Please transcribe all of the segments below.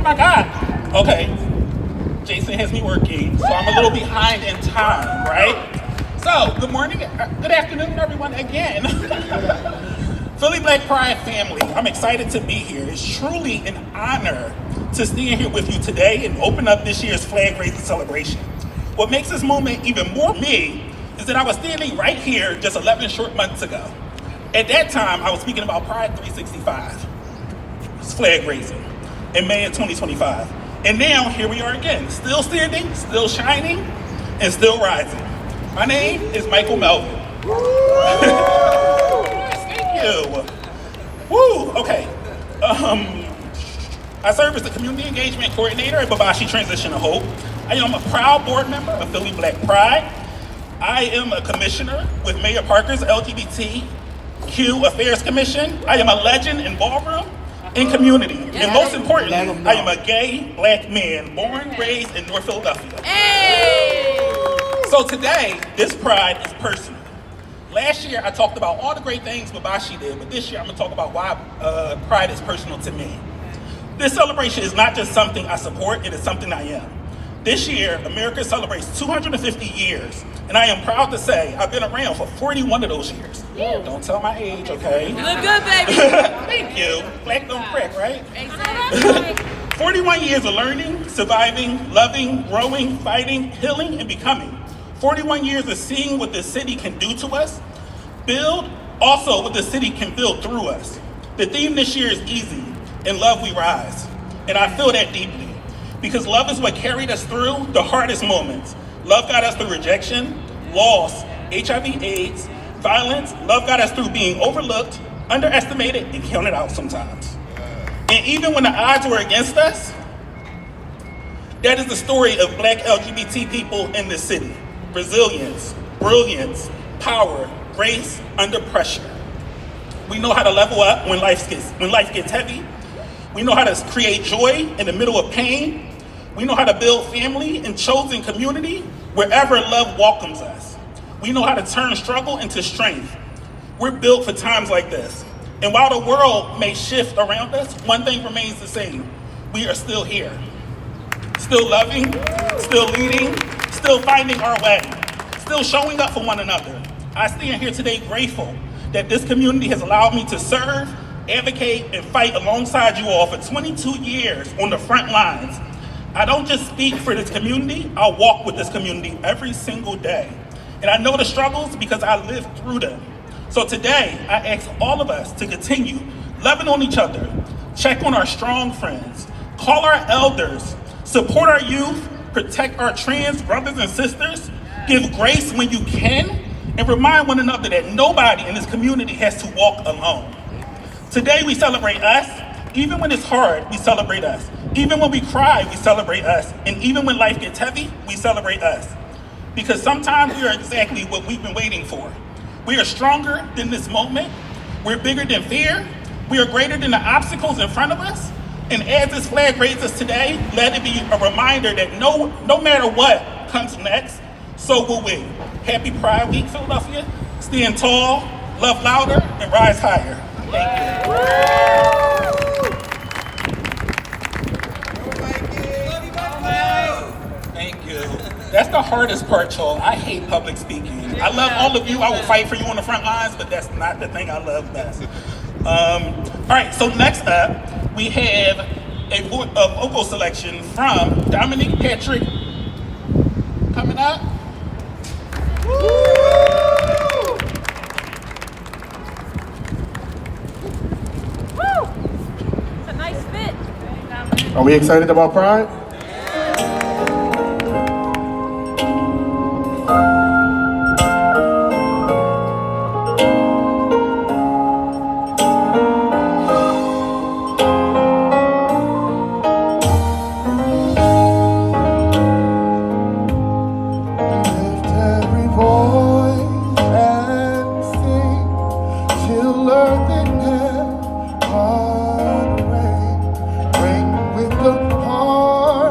my God. Okay, Jason has me working, so I'm a little behind in time, right? So, good morning, good afternoon, everyone, again. Philly Black Pride family, I'm excited to be here. It's truly an honor to stand here with you today and open up this year's flag raising celebration. What makes this moment even more me is that I was standing right here just 11 short months ago. At that time, I was speaking about Pride 365, it's flag raising, in May of 2025. And now, here we are again, still standing, still shining, and still rising. My name is Michael Melvin. Thank you. Woo, okay. I serve as the Community Engagement Coordinator at Babashi Transition of Hope. I am a proud board member of Philly Black Pride. I am a commissioner with Mayor Parker's LGBTQ Affairs Commission. I am a legend in ballroom and community. And most importantly, I am a gay black man born, raised in North Philadelphia. Hey! So today, this pride is personal. Last year, I talked about all the great things Babashi did, but this year, I'm gonna talk about why pride is personal to me. This celebration is not just something I support, it is something I am. This year, America celebrates 250 years, and I am proud to say I've been around for 41 of those years. Don't tell my age, okay? You look good, baby. Thank you. Black don't crack, right? Exactly. 41 years of learning, surviving, loving, growing, fighting, healing, and becoming. 41 years of seeing what the city can do to us, build also what the city can build through us. The theme this year is easy, in love we rise. And I feel that deeply, because love is what carried us through the hardest moments. Love got us through rejection, loss, HIV/AIDS, violence. Love got us through being overlooked, underestimated, and counted out sometimes. And even when the odds were against us, that is the story of Black LGBT people in this city. Resilience, brilliance, power, grace under pressure. We know how to level up when life gets heavy. We know how to create joy in the middle of pain. We know how to build family and chosen community wherever love welcomes us. We know how to turn struggle into strength. We're built for times like this. And while the world may shift around us, one thing remains the same. We are still here. Still loving, still leading, still finding our way, still showing up for one another. I stand here today grateful that this community has allowed me to serve, advocate, and fight alongside you all for 22 years on the front lines. I don't just speak for this community, I walk with this community every single day. And I know the struggles because I lived through them. So today, I ask all of us to continue loving on each other, check on our strong friends, call our elders, support our youth, protect our trans brothers and sisters, give grace when you can, and remind one another that nobody in this community has to walk alone. Today we celebrate us. Even when it's hard, we celebrate us. Even when we cry, we celebrate us. And even when life gets heavy, we celebrate us. Because sometimes we are exactly what we've been waiting for. We are stronger than this moment. We're bigger than fear. We are greater than the obstacles in front of us. And as this flag raises today, let it be a reminder that no matter what comes next, so will we. Happy Pride Week, Philadelphia. Stand tall, love louder, and rise higher. Thank you. Thank you. That's the hardest part, y'all. I hate public speaking. I love all of you. I will fight for you on the front lines, but that's not the thing I love best. All right, so next up, we have a vocal selection from Dominique Patrick coming up. Woo! It's a nice fit. Are we excited about Pride? Bring with the heart.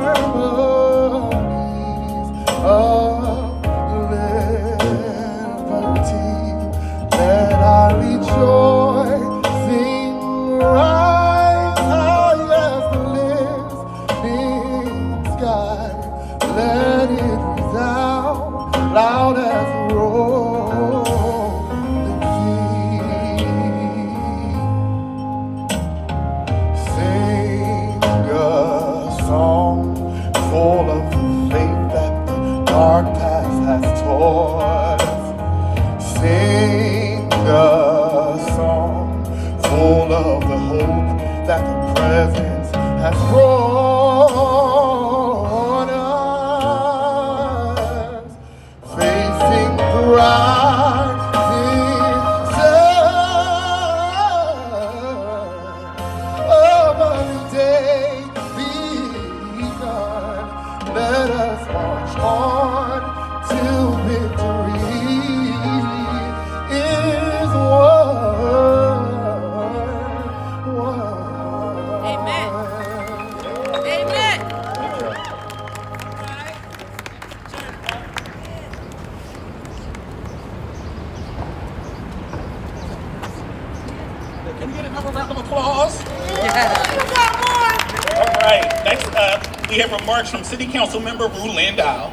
presence has brought us, facing the rising sun of a new day begun. Let us march on till victory is won. Amen. Amen. Can we get another round of applause? You got more. All right, next up, we have remarks from City Council Member Rue Landau.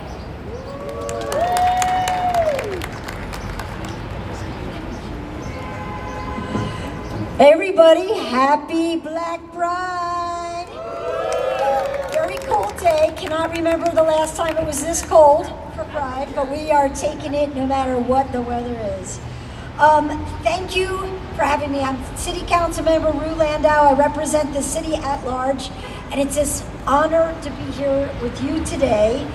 Hey everybody, happy Black Pride! Very cold day. Cannot remember the last time it was this cold for Pride, but we are taking it no matter what the weather is. Thank you for having me. I'm City Council Member Rue Landau. I represent the city at large, and it's an honor to be here with you today.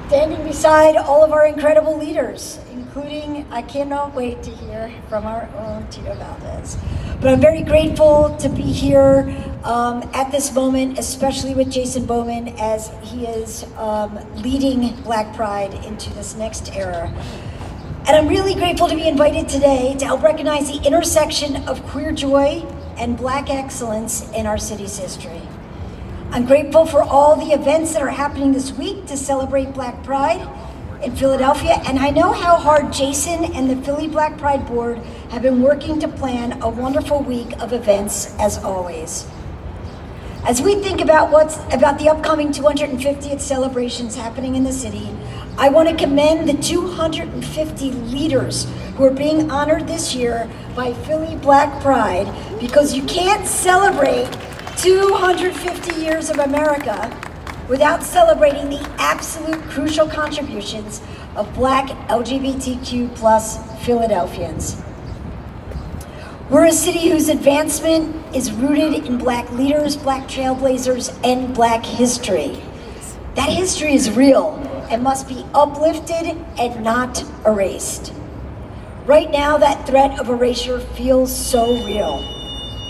Standing beside all of our incredible leaders, including, I cannot wait to hear from our own Tito Valdez. But I'm very grateful to be here at this moment, especially with Jason Bowman as he is leading Black Pride into this next era. And I'm really grateful to be invited today to help recognize the intersection of queer joy and Black excellence in our city's history. I'm grateful for all the events that are happening this week to celebrate Black Pride in Philadelphia, and I know how hard Jason and the Philly Black Pride Board have been working to plan a wonderful week of events as always. As we think about the upcoming 250th celebrations happening in the city, I want to commend the 250 leaders who are being honored this year by Philly Black Pride, because you can't celebrate 250 years of America without celebrating the absolute crucial contributions of Black LGBTQ plus Philadelphians. We're a city whose advancement is rooted in Black leaders, Black trailblazers, and Black history. That history is real and must be uplifted and not erased. Right now, that threat of erasure feels so real.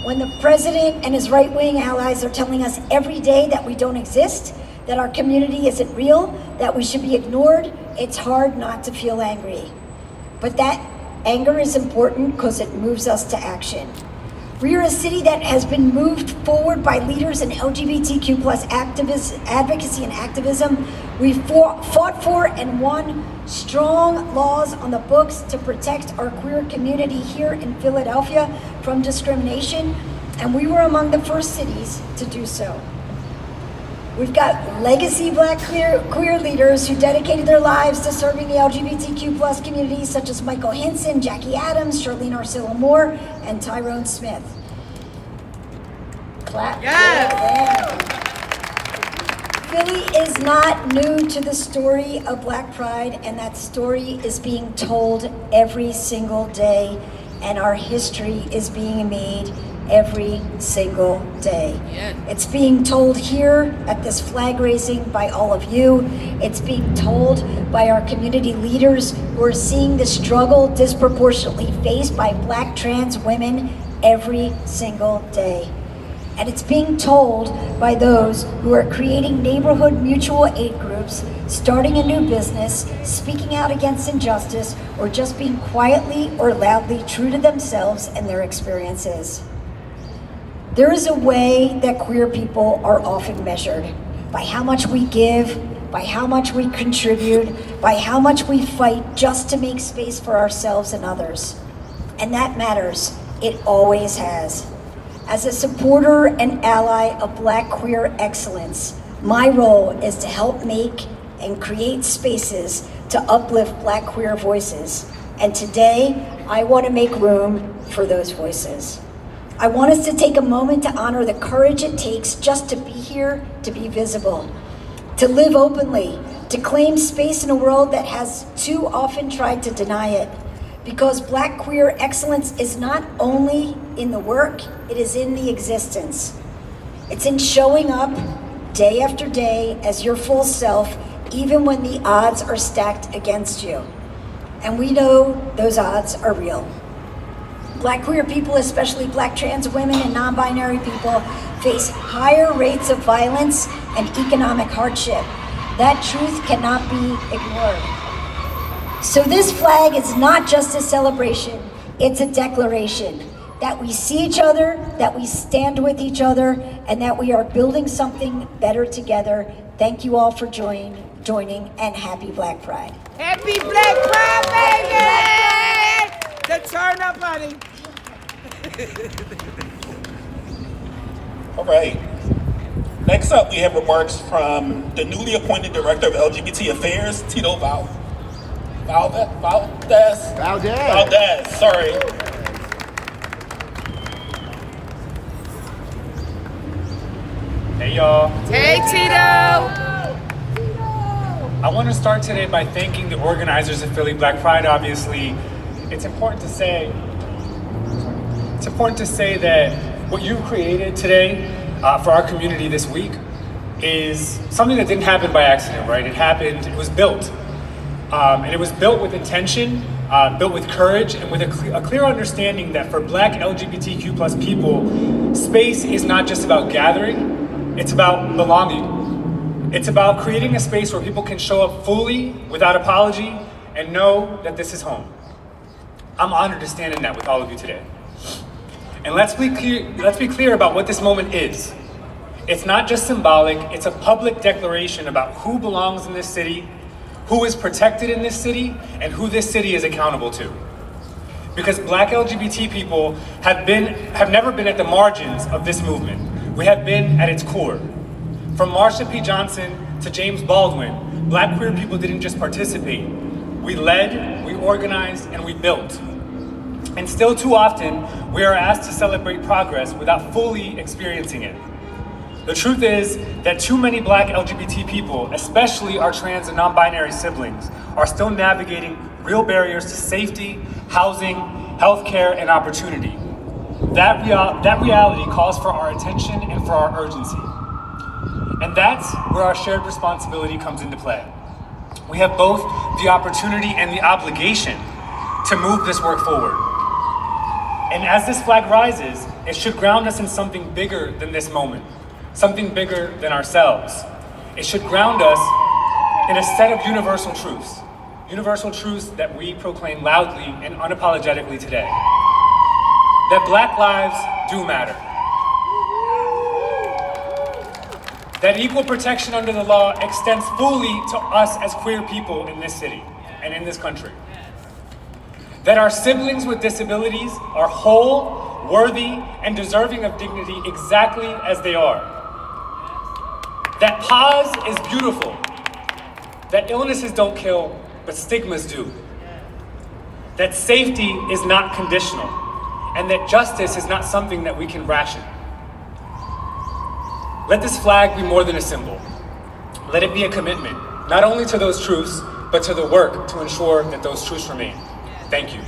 When the president and his right-wing allies are telling us every day that we don't exist, that our community isn't real, that we should be ignored, it's hard not to feel angry. But that anger is important because it moves us to action. We are a city that has been moved forward by leaders in LGBTQ plus advocacy and activism. We fought for and won strong laws on the books to protect our queer community here in Philadelphia from discrimination, and we were among the first cities to do so. We've got legacy Black queer leaders who dedicated their lives to serving the LGBTQ plus community, such as Michael Hinson, Jackie Adams, Charlene Arcilla-Moore, and Tyrone Smith. Clap. Yes. Philly is not new to the story of Black Pride, and that story is being told every single day, and our history is being made every single day. Yeah. It's being told here at this flag raising by all of you. It's being told by our community leaders who are seeing the struggle disproportionately faced by Black trans women every single day. And it's being told by those who are creating neighborhood mutual aid groups, starting a new business, speaking out against injustice, or just being quietly or loudly true to themselves and their experiences. There is a way that queer people are often measured by how much we give, by how much we contribute, by how much we fight just to make space for ourselves and others. And that matters. It always has. As a supporter and ally of Black queer excellence, my role is to help make and create spaces to uplift Black queer voices. And today, I want to make room for those voices. I want us to take a moment to honor the courage it takes just to be here, to be visible, to live openly, to claim space in a world that has too often tried to deny it, because Black queer excellence is not only in the work, it is in the existence. It's in showing up day after day as your full self, even when the odds are stacked against you. And we know those odds are real. Black queer people, especially Black trans women and non-binary people, face higher rates of violence and economic hardship. That truth cannot be ignored. So this flag is not just a celebration, it's a declaration that we see each other, that we stand with each other, and that we are building something better together. Thank you all for joining, and happy Black Pride. Happy Black Pride, baby! The turn up, honey. All right. Next up, we have remarks from the newly appointed Director of LGBT Affairs, Tito Valdez, sorry. Hey y'all. Hey, Tito! I want to start today by thanking the organizers of Philly Black Pride. Obviously, it's important to say that what you created today for our community this week is something that didn't happen by accident, right? It was built. And it was built with intention, built with courage, and with a clear understanding that for Black LGBTQ plus people, space is not just about gathering, it's about belonging. It's about creating a space where people can show up fully, without apology, and know that this is home. I'm honored to stand in that with all of you today. And let's be clear about what this moment is. It's not just symbolic, it's a public declaration about who belongs in this city, who is protected in this city, and who this city is accountable to. Because Black LGBT people have never been at the margins of this movement. We have been at its core. From Marsha P. Johnson to James Baldwin, Black queer people didn't just participate. We led, we organized, and we built. And still too often, we are asked to celebrate progress without fully experiencing it. The truth is that too many Black LGBT people, especially our trans and non-binary siblings, are still navigating real barriers to safety, housing, healthcare, and opportunity. That reality calls for our attention and for our urgency. And that's where our shared responsibility comes into play. We have both the opportunity and the obligation to move this work forward. And as this flag rises, it should ground us in something bigger than this moment, something bigger than ourselves. It should ground us in a set of universal truths that we proclaim loudly and unapologetically today. That Black lives do matter. That equal protection under the law extends fully to us as queer people in this city and in this country. That our siblings with disabilities are whole, worthy, and deserving of dignity exactly as they are. That pause is beautiful. That illnesses don't kill, but stigmas do. That safety is not conditional, and that justice is not something that we can ration. Let this flag be more than a symbol. Let it be a commitment, not only to those truths, but to the work to ensure that those truths remain. Thank you.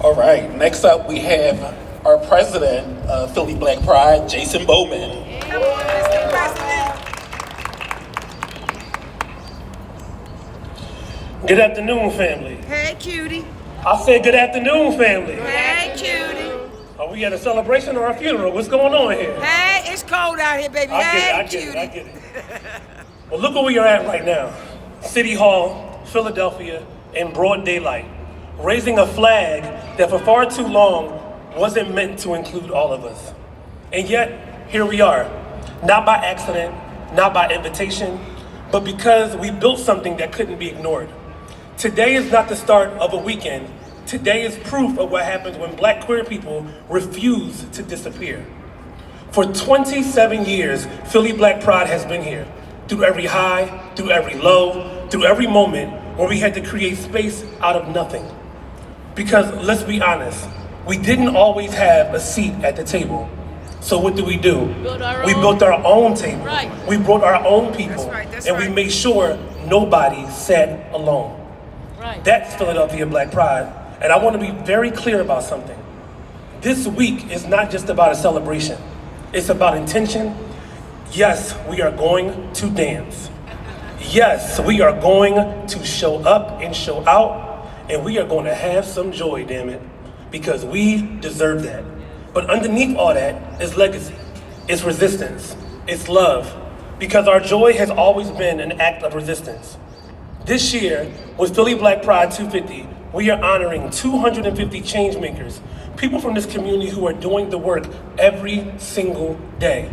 All right, next up we have our president of Philly Black Pride, Jason Bowman. Come on, Mr. President. Good afternoon, family. Hey, cutie. I said good afternoon, family. Hey, cutie. Are we at a celebration or a funeral? What's going on here? Hey, it's cold out here, baby. I Hey, get cutie. it. Well, look where we are at right now. City Hall, Philadelphia, in broad daylight, raising a flag that for far too long wasn't meant to include all of us. And yet, here we are, not by accident, not by invitation, but because we built something that couldn't be ignored. Today is not the start of a weekend. Today is proof of what happens when Black queer people refuse to disappear. For 27 years, Philly Black Pride has been here. Through every high, through every low, through every moment where we had to create space out of nothing. Because let's be honest, we didn't always have a seat at the table. So what do? We Build our own. built our own table. Right. We brought our own people. That's and we right. made sure nobody sat alone. Right. That's Philadelphia Black Pride. And I want to be very clear about something. This week is not just about a celebration. It's about intention. Yes, we are going to dance. Yes, we are going to show up and show out. And we are going to have some joy, damn it. Because we deserve that. But underneath all that is legacy. It's resistance. It's love. Because our joy has always been an act of resistance. This year, with Philly Black Pride 250, we are honoring 250 change makers, people from this community who are doing the work every single day.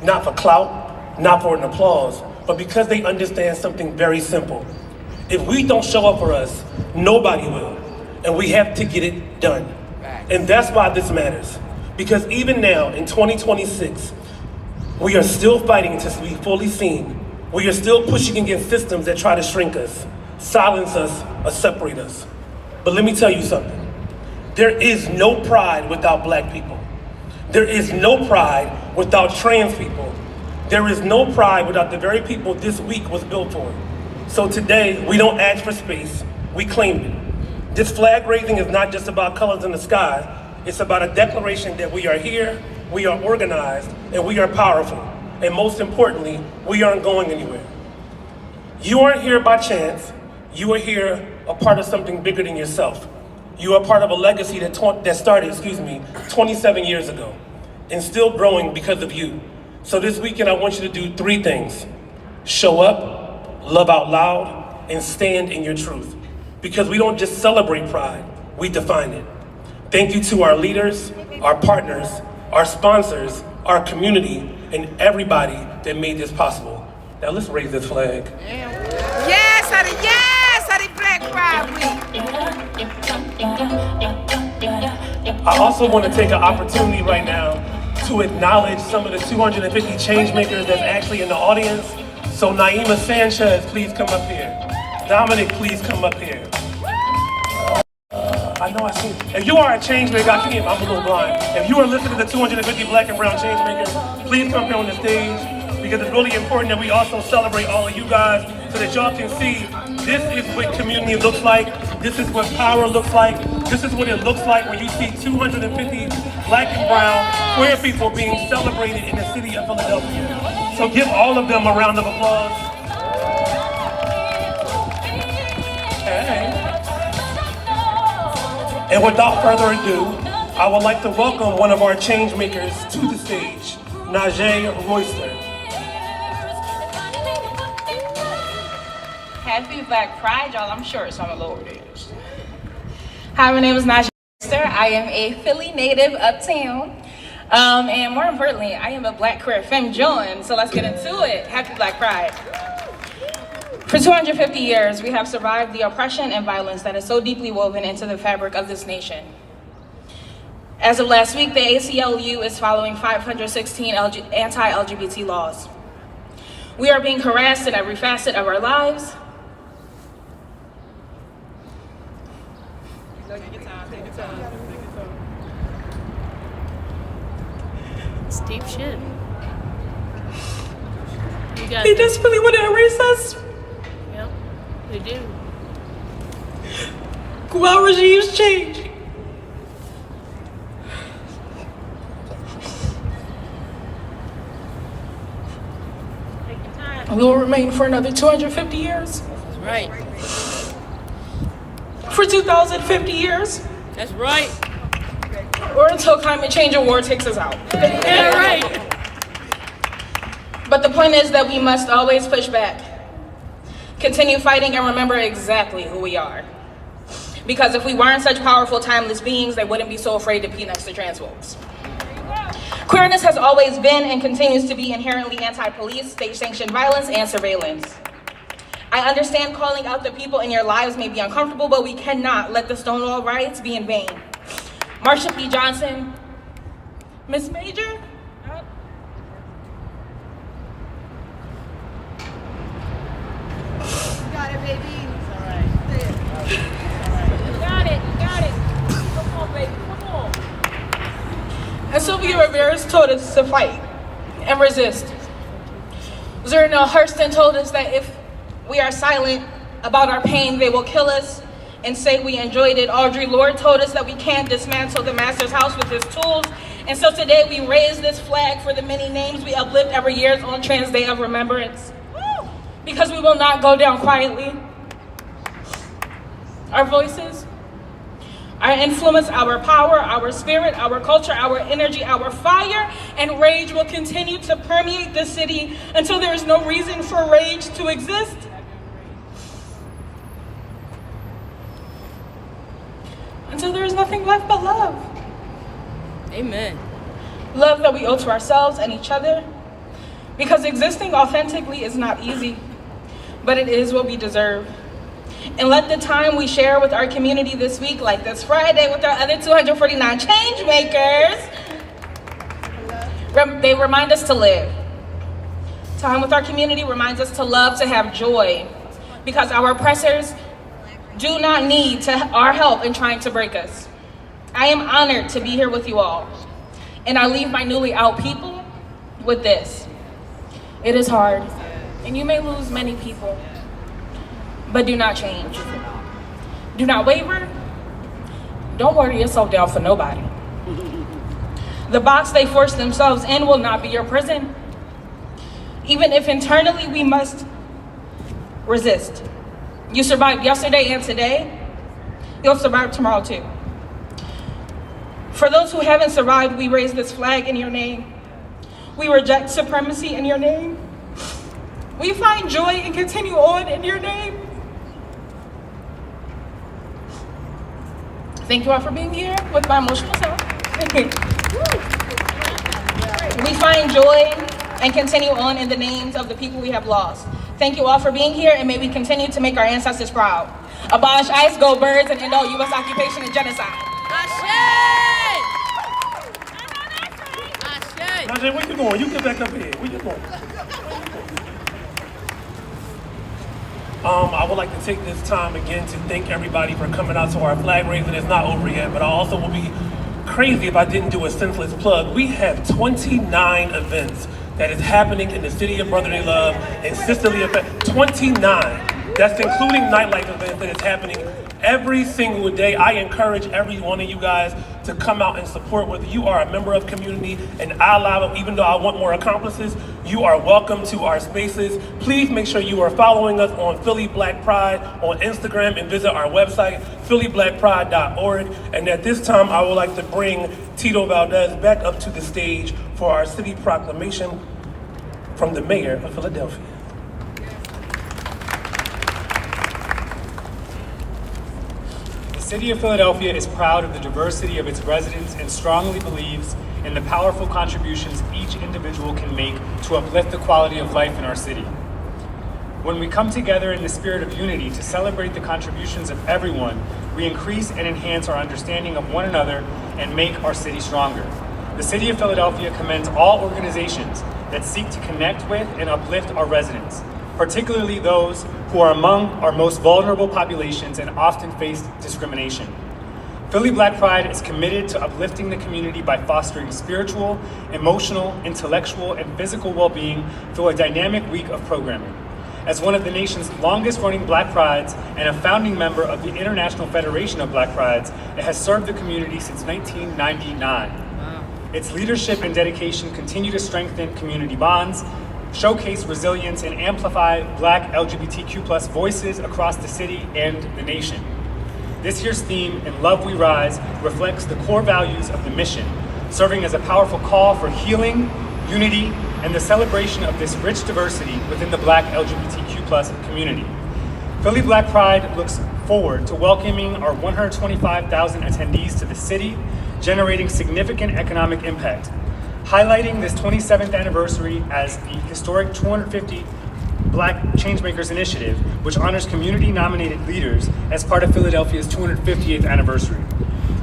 Not for clout, not for an applause, but because they understand something very simple. If we don't show up for us, nobody will. And we have to get it done. And that's why this matters. Because even now, in 2026, we are still fighting to be fully seen. We are still pushing against systems that try to shrink us, silence us, or separate us. But let me tell you something. There is no pride without black people. There is no pride without trans people. There is no pride without the very people this week was built for. So today, we don't ask for space, we claim it. This flag raising is not just about colors in the sky. It's about a declaration that we are here, we are organized, and we are powerful. And most importantly, we aren't going anywhere. You aren't here by chance. You are here a part of something bigger than yourself. You are part of a legacy that started 27 years ago, and still growing because of you. So this weekend, I want you to do 3 things. Show up, love out loud, and stand in your truth. Because we don't just celebrate pride, we define it. Thank you to our leaders, our partners, our sponsors, our community, and everybody that made this possible. Now let's raise this flag. Yes, at the Black Pride Week. I also want to take an opportunity right now to acknowledge some of the 250 change makers that's actually in the audience. So Naima Sanchez, please come up here. Dominic, please come up here. I know I see. If you are a change maker, I'm a little blind. If you are listening to the 250 black and brown change makers, please come here on the stage because it's really important that we also celebrate all of you guys so that y'all can see this is what community looks like. This is what power looks like. This is what it looks like when you see 250 black and brown queer people being celebrated in the city of Philadelphia. So give all of them a round of applause. Hey. And without further ado, I would like to welcome one of our change makers to the stage, Najee Royster. Happy Black Pride, y'all. I'm short, so I'm gonna lower this. Hi, my name is Najee Royster. I am a Philly native uptown. And more importantly, I am a Black queer femme join, so let's get into it. Happy Black Pride. For 250 years, we have survived the oppression and violence that is so deeply woven into the fabric of this nation. As of last week, the ACLU is following 516 anti-LGBT laws. We are being harassed in every facet of our lives. It's deep shit. You got They just really want to erase us. Yep, they do. While regimes change. Take your time. We will remain for another 250 years. That's right. For 2,050 years. That's right. Or until climate change or war takes us out. Yeah, right. But the point is that we must always push back. Continue fighting and remember exactly who we are. Because if we weren't such powerful, timeless beings, they wouldn't be so afraid to pee next to trans folks. Queerness has always been and continues to be inherently anti-police, state-sanctioned violence, and surveillance. I understand calling out the people in your lives may be uncomfortable, but we cannot let the Stonewall riots be in vain. Marsha P. Johnson, Miss Major? Got it, baby. It's all right. You got it. Come on, baby. Come on. As Sylvia Rivera's told us to fight and resist. Zerna Hurston told us that if we are silent about our pain, they will kill us and say we enjoyed it. Audre Lorde told us that we can't dismantle the master's house with his tools. And so today we raise this flag for the many names we uplift every year on Trans Day of Remembrance. Because we will not go down quietly. Our voices, our influence, our power, our spirit, our culture, our energy, our fire, and rage will continue to permeate the city until there is no reason for rage to exist. Until there is nothing left but love. Amen. Love that we owe to ourselves and each other. Because existing authentically is not easy, but it is what we deserve. And let the time we share with our community this week, like this Friday with our other 249 change makers, they remind us to live. Time with our community reminds us to love, to have joy, because our oppressors do not need our help in trying to break us. I am honored to be here with you all. And I leave my newly out people with this. It is hard, and you may lose many people, but do not change. Do not waver. Don't worry yourself down for nobody. The box they force themselves in will not be your prison. Even if internally we must resist. You survived yesterday and today, you'll survive tomorrow too. For those who haven't survived, we raise this flag in your name. We reject supremacy in your name. We find joy and continue on in your name. Thank you all for being here with my emotional self. We find joy and continue on in the names of the people we have lost. Thank you all for being here, and may we continue to make our ancestors proud. Abolish ICE, go birds, and end all U.S. occupation and genocide. Najee, where you going? You get back up here. Where you going? I would like to take this time again to thank everybody for coming out to our flag raising. It's not over yet, but I also will be crazy if I didn't do a senseless plug. We have 29 events that is happening in the city of brotherly love and sisterly event. 29. That's including nightlife events that is happening every single day. I encourage every one of you guys to come out and support, whether you are a member of community and I allow, even though I want more accomplices, you are welcome to our spaces. Please make sure you are following us on Philly Black Pride on Instagram and visit our website, phillyblackpride.org. And at this time, I would like to bring Tito Valdez back up to the stage for our city proclamation from the mayor of Philadelphia. The City of Philadelphia is proud of the diversity of its residents and strongly believes in the powerful contributions each individual can make to uplift the quality of life in our city. When we come together in the spirit of unity to celebrate the contributions of everyone, we increase and enhance our understanding of one another and make our city stronger. The City of Philadelphia commends all organizations that seek to connect with and uplift our residents, particularly those who are among our most vulnerable populations and often face discrimination. Philly Black Pride is committed to uplifting the community by fostering spiritual, emotional, intellectual, and physical well-being through a dynamic week of programming. As one of the nation's longest-running Black Prides and a founding member of the International Federation of Black Prides, it has served the community since 1999. Its leadership and dedication continue to strengthen community bonds, showcase resilience, and amplify Black LGBTQ+ voices across the city and the nation. This year's theme, In Love We Rise, reflects the core values of the mission, serving as a powerful call for healing, unity, and the celebration of this rich diversity within the Black LGBTQ+ community. Philly Black Pride looks forward to welcoming our 125,000 attendees to the city, generating significant economic impact. Highlighting this 27th anniversary as the historic 250 Black Changemakers Initiative, which honors community-nominated leaders as part of Philadelphia's 250th anniversary.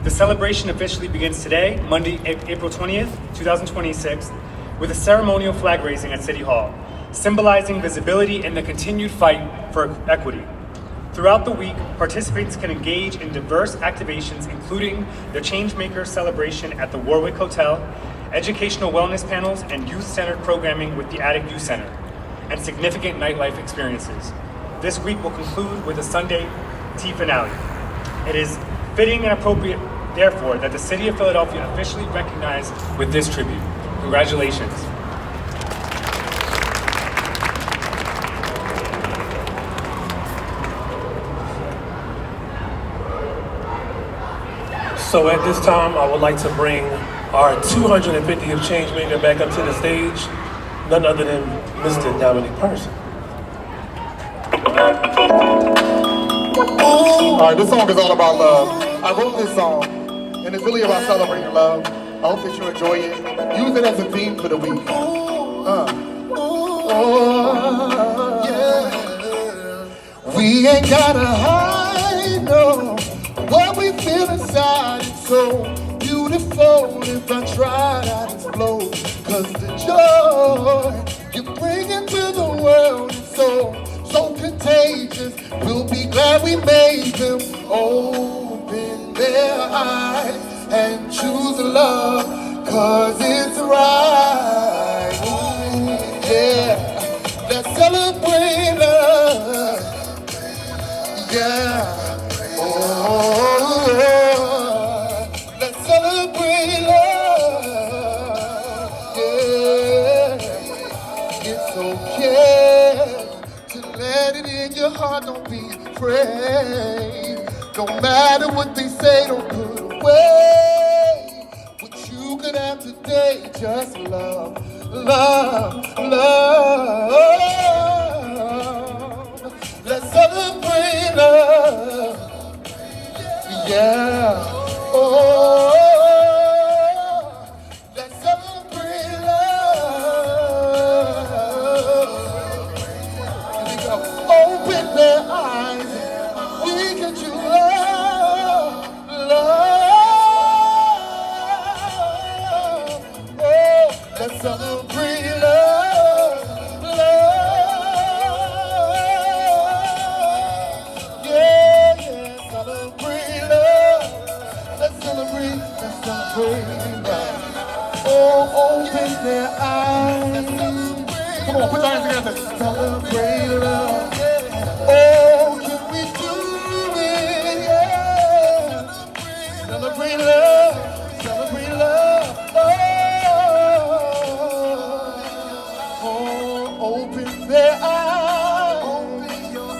The celebration officially begins today, Monday, April 20th, 2026, with a ceremonial flag raising at City Hall, symbolizing visibility and the continued fight for equity. Throughout the week, participants can engage in diverse activations, including the Changemaker celebration at the Warwick Hotel, educational wellness panels, and youth-centered programming with the Attic Youth Center, and significant nightlife experiences. This week will conclude with a Sunday tea finale. It is fitting and appropriate, therefore, that the City of Philadelphia officially recognize with this tribute. Congratulations. So at this time, I would like to bring our 250th Changemaker back up to the stage, none other than Mr. Dominic Person. All right, this song is all about love. I wrote this song, and it's really about celebrating love. I hope that you enjoy it. Use it as a theme for the week. Yeah. We ain't gotta hide, no, what we feel inside. It's so beautiful. If I tried, I'd explode. 'Cause the joy you bring into the world is so contagious. We'll be glad we made them open their eyes and choose love, 'cause it's right. Ooh, yeah, let's celebrate love. Yeah. Oh, let's celebrate love. Yeah. It's okay to let it in your heart. Don't be afraid. No matter what they say, don't put away what you could have today. Just love, love, love. Let's celebrate love. Yeah. Oh, let's celebrate love. Here we go. Open their eyes. We can choose love, love. Oh, let's celebrate love, love. Yeah, yeah, celebrate love. Let's celebrate love. Oh, open their eyes. Come on, put your hands together. Celebrate love. Oh, can we do it? Yeah. Celebrate love. Celebrate love. Oh, open their eyes.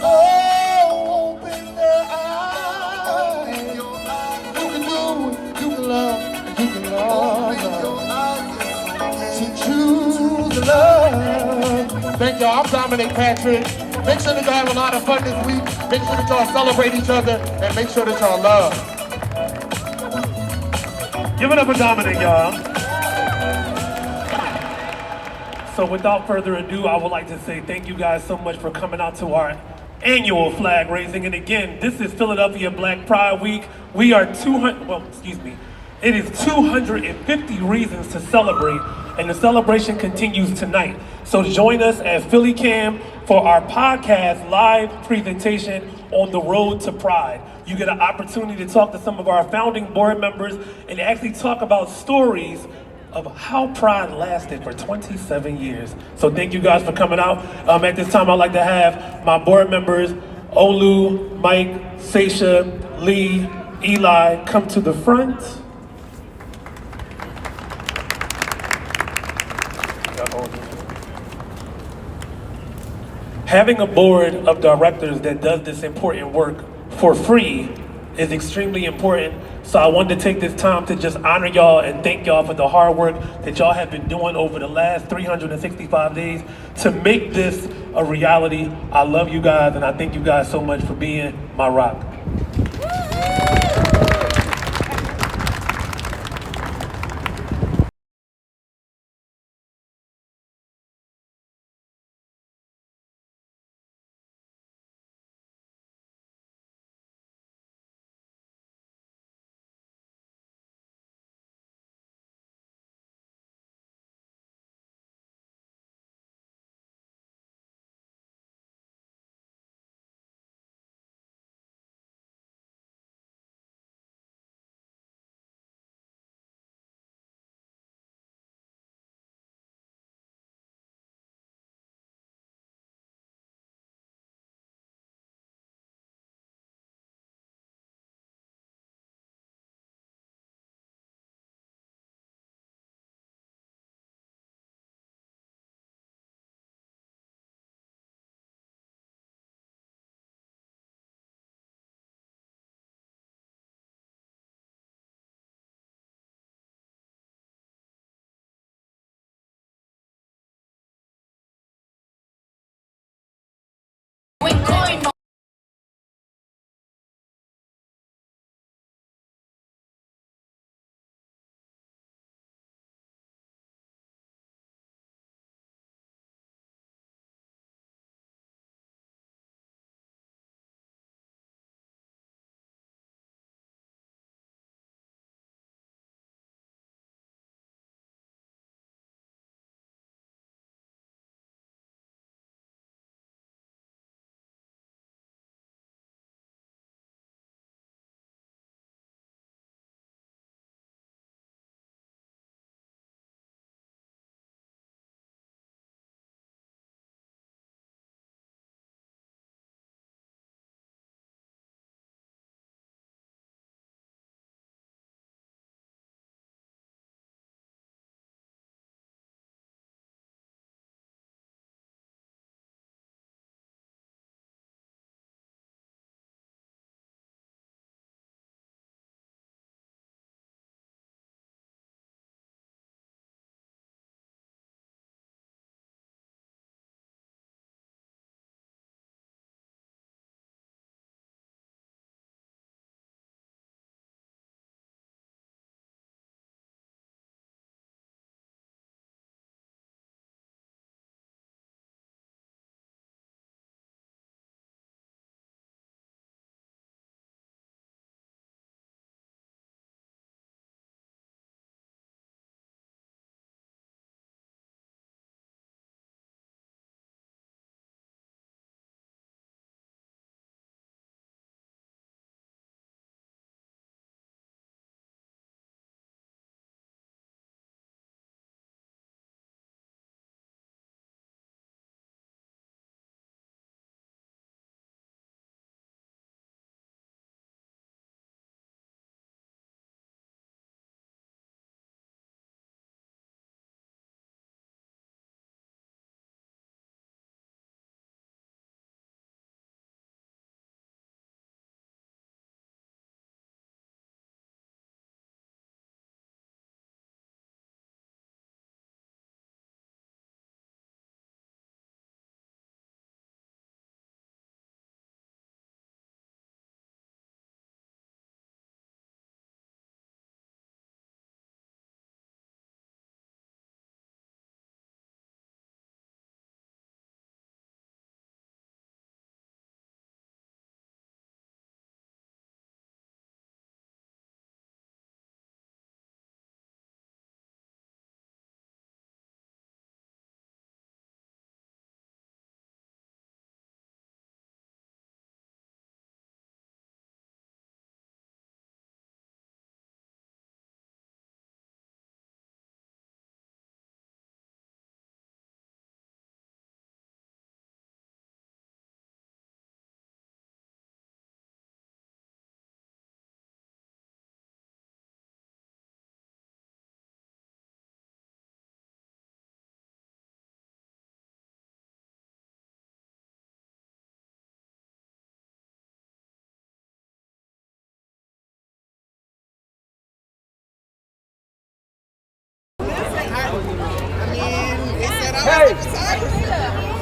Oh, open their eyes. You can do it. You can love. You can love. To choose love. Thank y'all. I'm Dominic Patrick. Make sure that y'all have a lot of fun this week. Make sure that y'all celebrate each other, and make sure that y'all love. Give it up for Dominic, y'all. So without further ado, I would like to say thank you guys so much for coming out to our annual flag raising. And again, this is Philadelphia Black Pride Week. We are it is 250 reasons to celebrate, and the celebration continues tonight. So join us at Philly Cam for our podcast live presentation on the road to Pride. You get an opportunity to talk to some of our founding board members and actually talk about stories of how Pride lasted for 27 years. So thank you guys for coming out. At this time, I'd like to have my board members, Olu, Mike, Seisha, Lee, Eli, come to the front. Having a board of directors that does this important work for free is extremely important. So I wanted to take this time to just honor y'all and thank y'all for the hard work that y'all have been doing over the last 365 days to make this a reality. I love you guys, and I thank you guys so much for being my rock.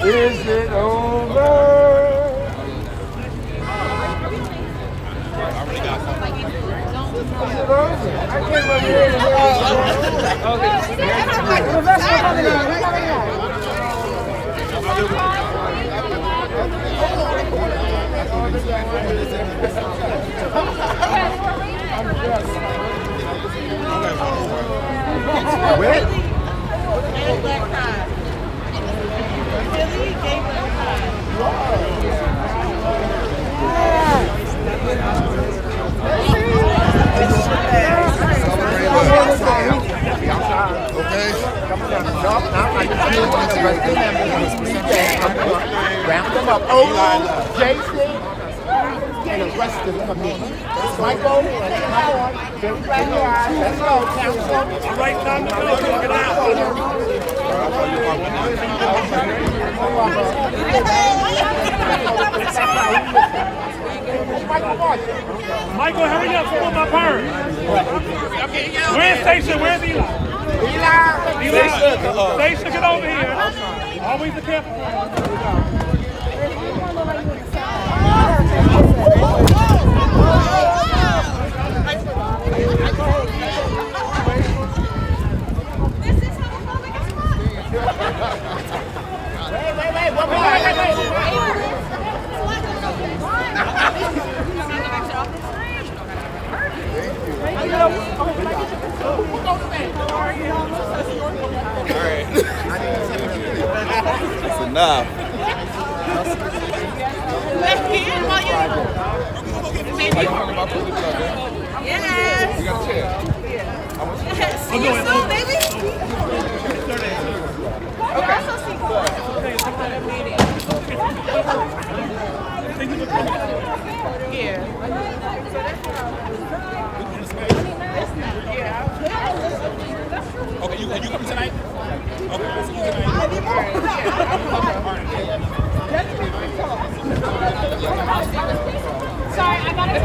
Is it over? Round them up. Oh, Jason, and the rest of the committee. Michael, come on. Very glad you are. Let's go, council. All right, time to go. Get out. Michael, hurry up, pull my purse. Where's Stacia? Where's Eli? Stacia, get over here. Always a careful. That's enough. Yes. You got a chair. See you soon, baby. Okay, you coming tonight? Okay, I'll see you tonight. Sorry, I gotta.